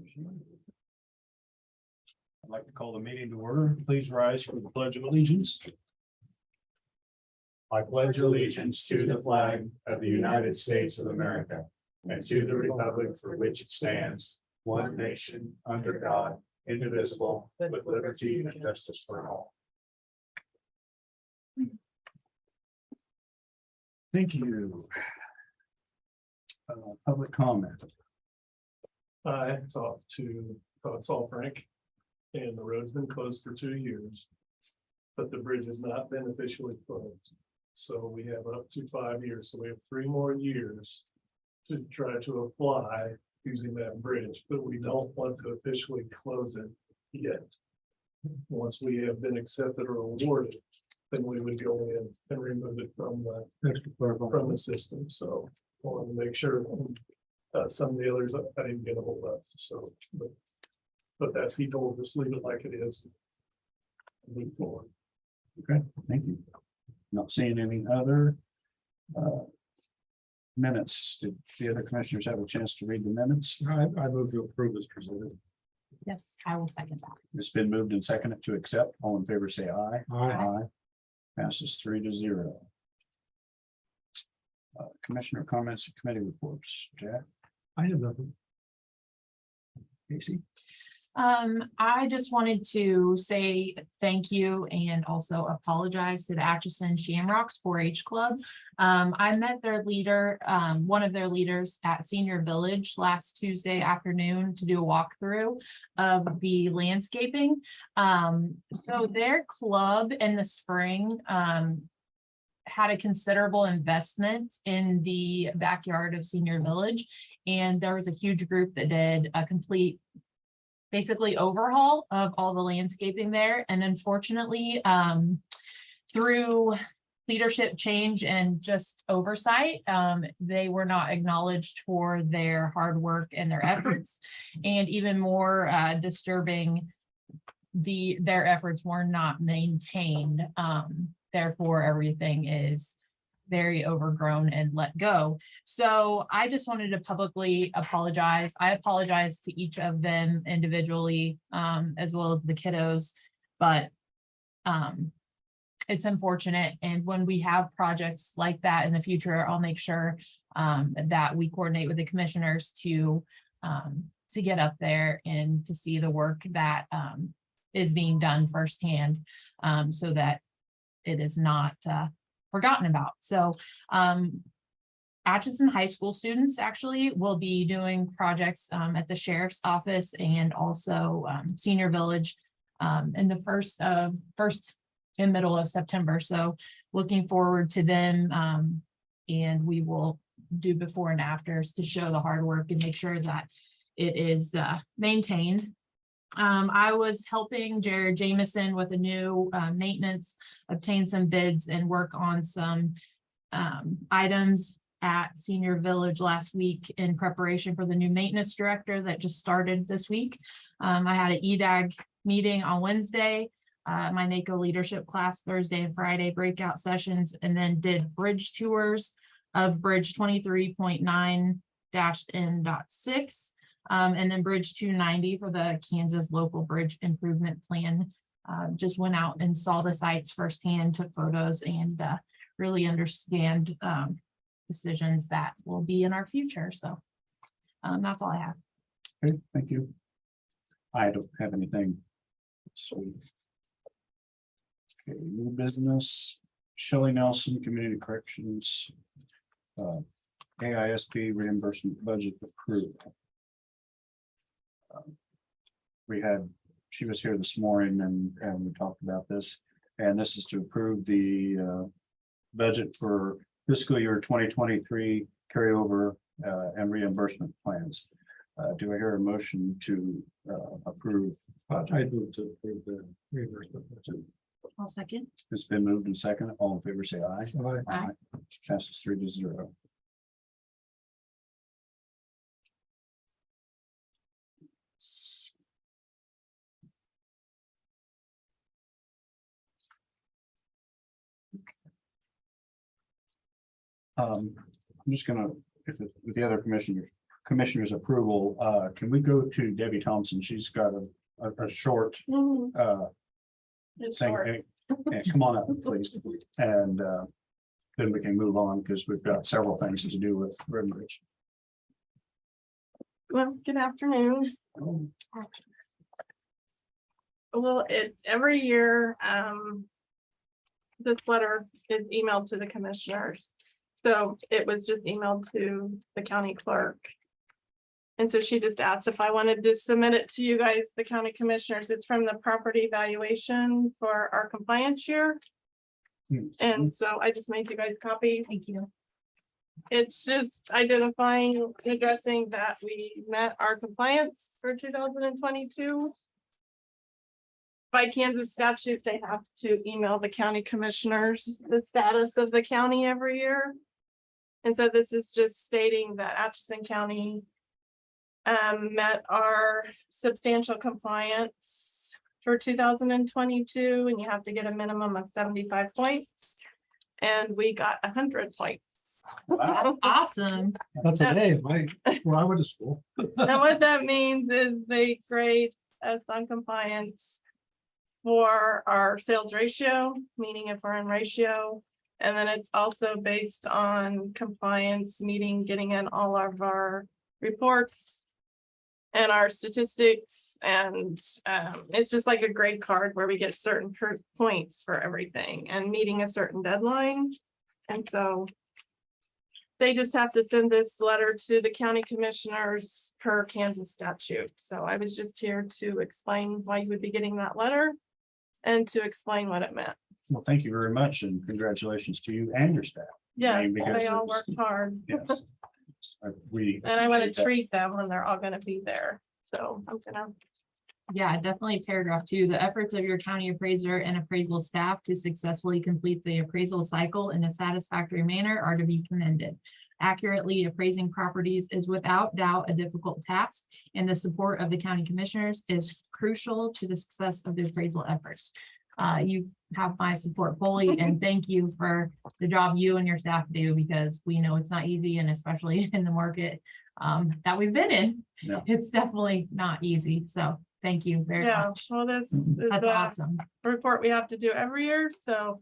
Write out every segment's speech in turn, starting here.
I'd like to call the meeting to order. Please rise for the Pledge of Allegiance. I pledge allegiance to the flag of the United States of America and to the republic for which it stands, one nation, under God, indivisible, with liberty and justice for all. Thank you. Public comment. I talked to Salt Frank, and the road's been closed for 2 years. But the bridge has not been officially closed. So we have up to 5 years, so we have 3 more years to try to apply using that bridge, but we don't want to officially close it yet. Once we have been accepted or awarded, then we would go in and remove it from the system, so I wanted to make sure. Some of the others I didn't get a hold of, so, but that's, he told us, leave it like it is. Move forward. Okay, thank you. Not seeing any other minutes. Did the other commissioners have a chance to read the minutes? I move to approve as presented. Yes, I will second that. It's been moved and seconded to accept. All in favor, say aye. Aye. Passes 3-0. Commissioner comments and committee reports. Jack? I have nothing. Casey? I just wanted to say thank you and also apologize to the Atchison Shamrocks 4-H Club. I met their leader, one of their leaders at Senior Village last Tuesday afternoon to do a walkthrough of the landscaping. So their club in the spring, had a considerable investment in the backyard of Senior Village. And there was a huge group that did a complete, basically overhaul of all the landscaping there. And unfortunately, through leadership change and just oversight, they were not acknowledged for their hard work and their efforts. And even more disturbing, their efforts were not maintained. Therefore, everything is very overgrown and let go. So I just wanted to publicly apologize. I apologize to each of them individually, as well as the kiddos, but it's unfortunate. And when we have projects like that in the future, I'll make sure that we coordinate with the commissioners to get up there and to see the work that is being done firsthand, so that it is not forgotten about. So Atchison High School students actually will be doing projects at the sheriff's office and also Senior Village in the first and middle of September. So looking forward to them, and we will do before and afters to show the hard work and make sure that it is maintained. I was helping Jared Jameson with a new maintenance, obtain some bids and work on some items at Senior Village last week in preparation for the new maintenance director that just started this week. I had an EDAG meeting on Wednesday, my NACO leadership class Thursday and Friday breakout sessions, and then did bridge tours of bridge 23.9-N.6. And then bridge 290 for the Kansas local bridge improvement plan. Just went out and saw the sites firsthand, took photos, and really understand decisions that will be in our future. So that's all I have. Okay, thank you. I don't have anything. Sweet. Okay, new business. Shelley Nelson, Community Corrections. AISP reimbursement budget approved. She was here this morning and we talked about this, and this is to approve the budget for fiscal year 2023 carryover and reimbursement plans. Do I hear a motion to approve? I move to approve the reimbursement. I'll second. It's been moved and second. All in favor, say aye. Aye. Passes 3-0. I'm just gonna, if the other commissioners commissioner's approval, can we go to Debbie Thompson? She's got a short It's thing. short. Hey, come on up, please. And then we can move on because we've got several things to do with Road and Bridge. Well, good afternoon. Well, every year, this letter is emailed to the commissioners. So it was just emailed to the county clerk. And so she just asked if I wanted to submit it to you guys, the county commissioners. It's from the property valuation for our compliance year. And so I just made you guys a copy. Thank you. It's just identifying and addressing that we met our compliance for 2022. By Kansas statute, they have to email the county commissioners the status of the county every year. And so this is just stating that Atchison County met our substantial compliance for 2022, and you have to get a minimum of 75 points. And we got 100 points. That's awesome. That's a day, right? Well, I went to school. And what that means is they grade us on compliance for our sales ratio, meaning if we're in ratio. And then it's also based on compliance, meeting, getting in all of our reports and our statistics. And it's just like a grade card where we get certain points for everything and meeting a certain deadline. And so they just have to send this letter to the county commissioners per Kansas statute. So I was just here to explain why you would be getting that letter and to explain what it meant. Well, thank you very much and congratulations to you and your staff. Yeah, mean, because they all it's- worked hard. Yes. We. And I want appreciate to that. treat them when they're all gonna be there. So I'm gonna, Yeah, definitely paragraph 2. The efforts of your county appraiser and appraisal staff to successfully complete the appraisal cycle in a satisfactory manner are to be commended. Accurately appraising properties is without doubt a difficult task, and the support of the county commissioners is crucial to the success of the appraisal efforts. You have my support fully, and thank you for the job you and your staff do, because we know it's not easy, and especially in the market that we've been in, Yeah. it's definitely not easy. So thank you very yeah, much. well, this is That's the awesome. report we have to do every year, so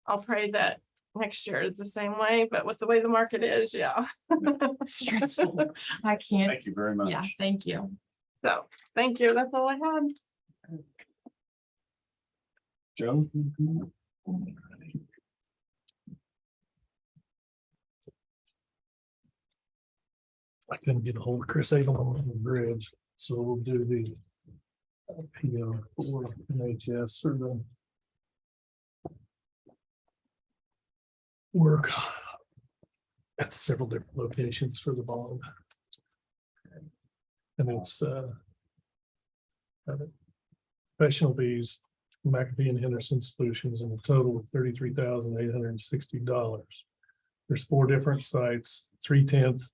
I'll pray that next year is the same way, but with the way the market is, yeah. Stressful. I can't. Thank you very much. Yeah, thank you. So, thank you, that's all I had. Joe? I couldn't get a hold of K.S.A. on the bridge, so we'll do the PO for NHS or the work at the several different locations for the bond. And it's professional fees, McAfee and Henderson Solutions, in a total of $33,860. There's 4 different sites. 310th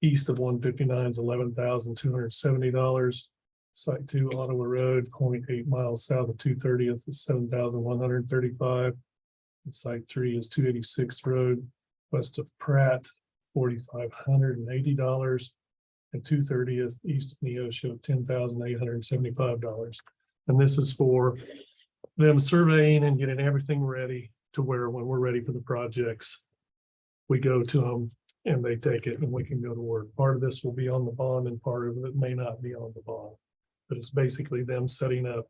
east of 159 is $11,270. Site 2 Ottawa Road, 0.8 miles south of 230th is $7,135. And site 3 is 286th Road west of Pratt, $4,580. And 230th east of Neosho, $10,875. And this is for them surveying and getting everything ready to where when we're ready for the projects, we go to them and they take it and we can go to work. Part of this will be on the bond and part of it may not be on the bond. But it's basically them setting up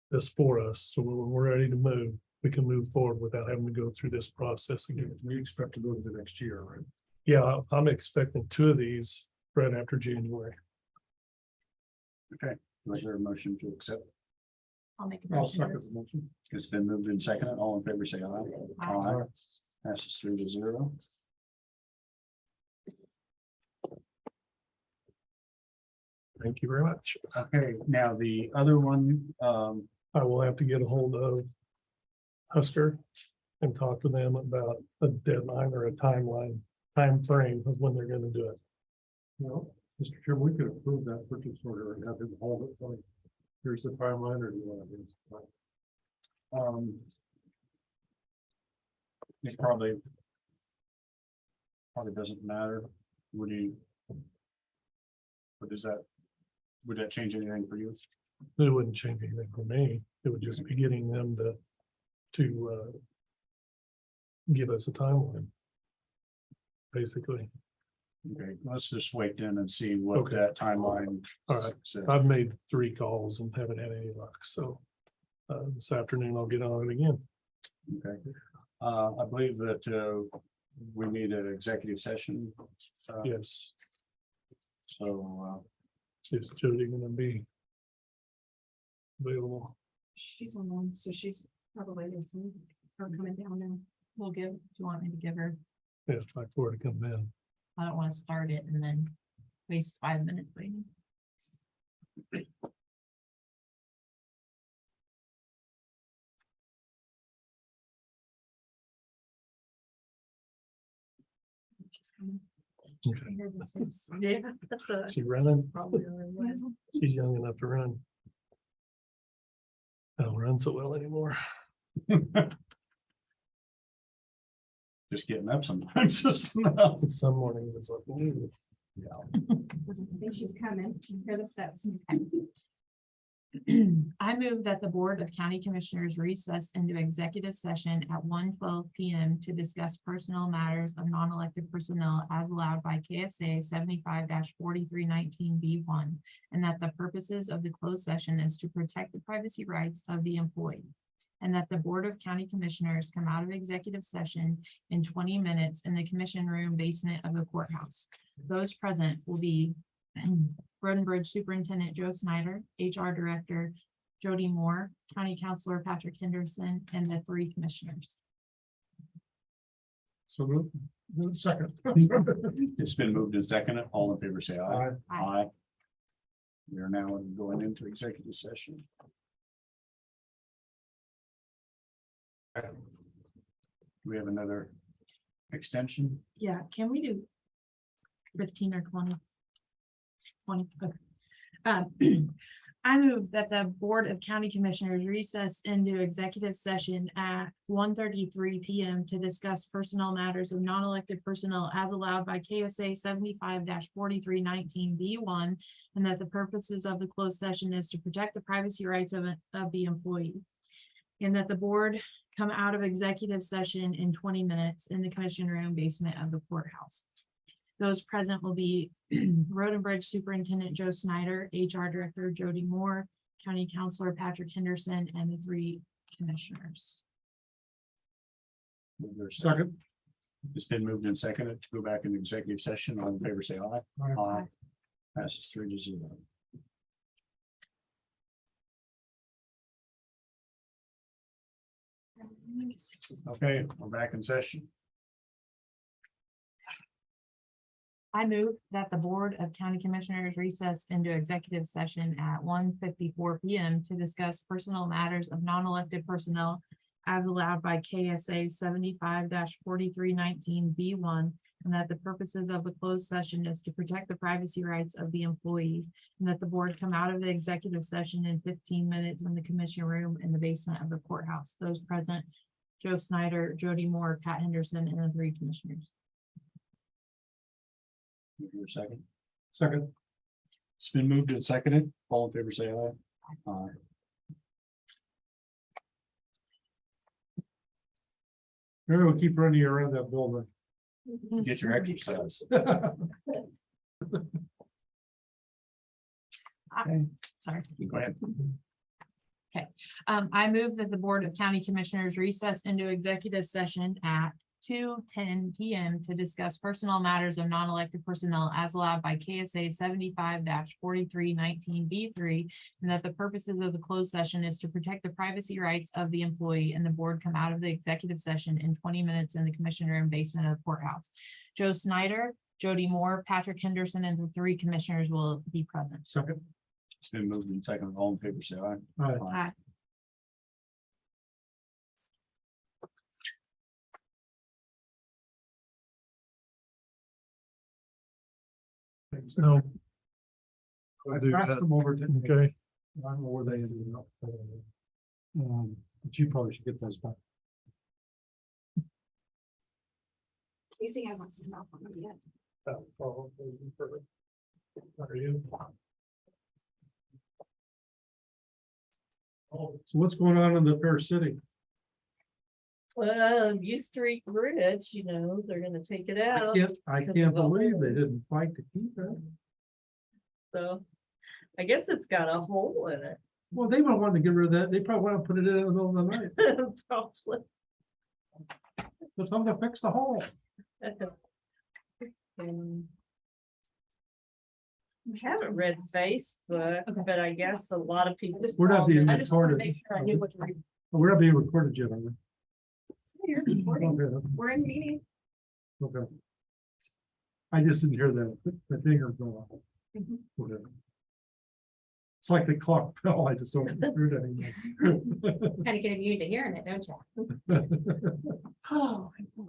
this for us. So when we're ready to move, we can move forward without having to go through this process again. We expect to go to the next year, right? Yeah, I'm expecting 2 of these right after January. Okay, was there a motion to accept? I'll make a motion. motion. It's been moved and seconded. All in favor, say aye. Aye. Passes 3-0. Thank you very much. Okay, now the other one, I will have to get a hold of Husker and talk to them about a deadline or a time frame of when they're gonna do it. Well, Mr. Chairman, we could approve that purchase order and have them hold it. Like, here's the timeline, or do you want to? it probably doesn't matter. Would you But would that change anything for you? It wouldn't change anything for me. It would just be getting them to give us a timeline. Basically. Okay, let's just wait then and see what Okay. that timeline All right. says. I've made 3 calls and haven't had any luck, so this afternoon I'll get on it again. Okay. I believe that we need an executive session. Yes, So is Jody gonna be available? She's alone, so she's probably listening or coming down now. We'll give, do you want me to give her? Yeah, like for her to come in. I don't want to start it and then waste 5 minutes waiting. She's coming. Okay. I heard this voice. Yeah, that's what I She running? probably already went. She's young enough to run. I don't run so well anymore. just getting up sometimes. Just now. Some morning it's like, ooh. I think she's coming. Hear the steps. I move that the Board of County Commissioners recess into executive session at 1:12 PM to discuss personnel matters of non-elected personnel as allowed by K.S.A. 75-4319B1, and that the purposes of the closed session is to protect the privacy rights of the employee. And that the Board of County Commissioners come out of executive session in 20 minutes in the commission room basement of the courthouse. Those present will be Road and Bridge Superintendent Joe Snyder, HR Director Jody Moore, County Counselor Patrick Henderson, and the 3 commissioners. So move. Second. It's been moved and seconded. All in favor, say aye. Aye. We are now going into executive session. Do we have another extension? Yeah, can we do 15 or 20? 20, okay. I move that the Board of County Commissioners recess into executive session at 1:33 PM to discuss personnel matters of non-elected personnel as allowed by K.S.A. 75-4319B1, and that the purposes of the closed session is to protect the privacy rights of the employee. And that the board come out of executive session in 20 minutes in the commission room basement of the courthouse. Those present will be Road and Bridge Superintendent Joe Snyder, HR Director Jody Moore, County Counselor Patrick Henderson, and the 3 commissioners. Second. It's been moved and seconded to go back into executive session. All in favor, say aye. Aye. Passes 3-0. Okay, we're back in session. I move that the Board of County Commissioners recess into executive session at 1:54 PM to discuss personal matters of non-elected personnel as allowed by K.S.A. 75-4319B1, and that the purposes of the closed session is to protect the privacy rights of the employees, and that the board come out of the executive session in 15 minutes in the commission room in the basement of the courthouse. Those present, Joe Snyder, Jody Moore, Pat Henderson, and the 3 commissioners. Your second. Second. It's been moved and seconded. All in favor, say aye. Aye. We'll keep running around that building. Get your exercise. Sorry. Go ahead. I move that the Board of County Commissioners recess into executive session at 2:10 PM to discuss personnel matters of non-elected personnel as allowed by K.S.A. 75-4319B3, and that the purposes of the closed session is to protect the privacy rights of the employee, and the board come out of the executive session in 20 minutes in the commission room basement of the courthouse. Joe Snyder, Jody Moore, Patrick Henderson, and the 3 commissioners will be present. Second. It's been moved and seconded. All in favor, say aye. Aye. No. I passed them over to. Okay. I don't know where they ended up. But you probably should get those back. K.S.A. hasn't signed off on them yet. How are you? So what's going on in the Fair City? Well, U Street Bridge, you know, they're gonna take it out, I can't believe they didn't fight to keep it. so. I guess it's got a hole in it. Well, they would want to get rid of that. They probably want to put it in the middle of the night. Probably. So something to fix the hole. And I haven't read Facebook, but I guess a lot of people. We're not being I just wanted to recorded. make sure I knew what to read. We're not being recorded yet, are we? You're recording. Okay, We're in meeting. okay. I just didn't hear the finger go off. Whatever. It's like the clock fell. I just don't hear it anymore. Kind of get immune to hearing it, don't you? Oh, boy.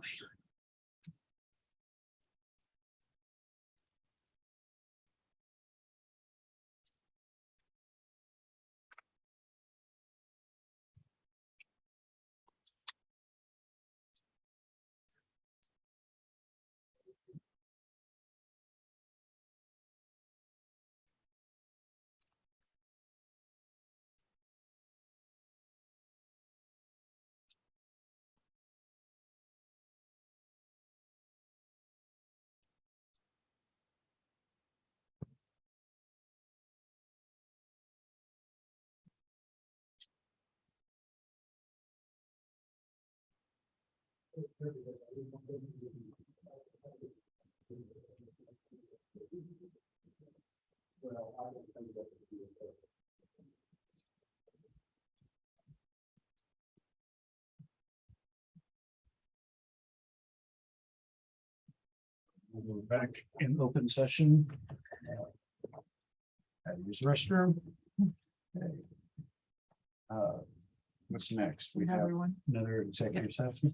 We're back in open session. Had to use the restroom. Okay. What's next? We have Everyone. another executive session.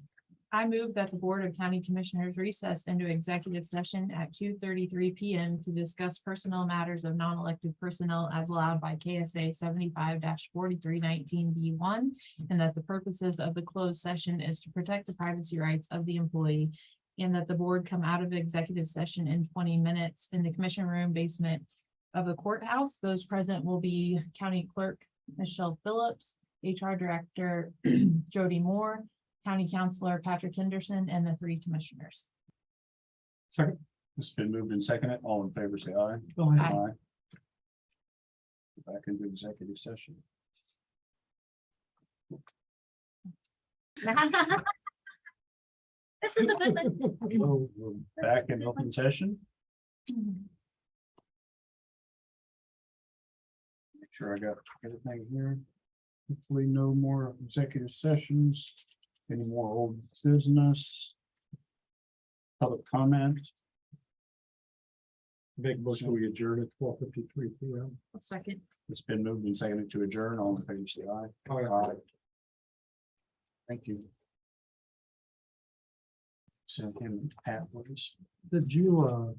I move that the Board of County Commissioners recess into executive session at 2:33 PM to discuss personnel matters of non-elected personnel as allowed by K.S.A. 75-4319B1, and that the purposes of the closed session is to protect the privacy rights of the employee, and that the board come out of executive session in 20 minutes in the commission room basement of the courthouse. Those present will be County Clerk Michelle Phillips, HR Director Jody Moore, County Councilor Patrick Henderson, and the 3 commissioners. Second. It's been moved and seconded. All in favor, say aye. Aye. Back into executive session. This was a good one. We're back in open session. Make sure I got everything here. Hopefully no more executive sessions, any more old business. Public comment. Big motion, we adjourn at 12:53 PM. A second. It's been moved and seconded to adjourn. All in favor, say aye. Aye. Thank you. Send him Pat, please. Did you,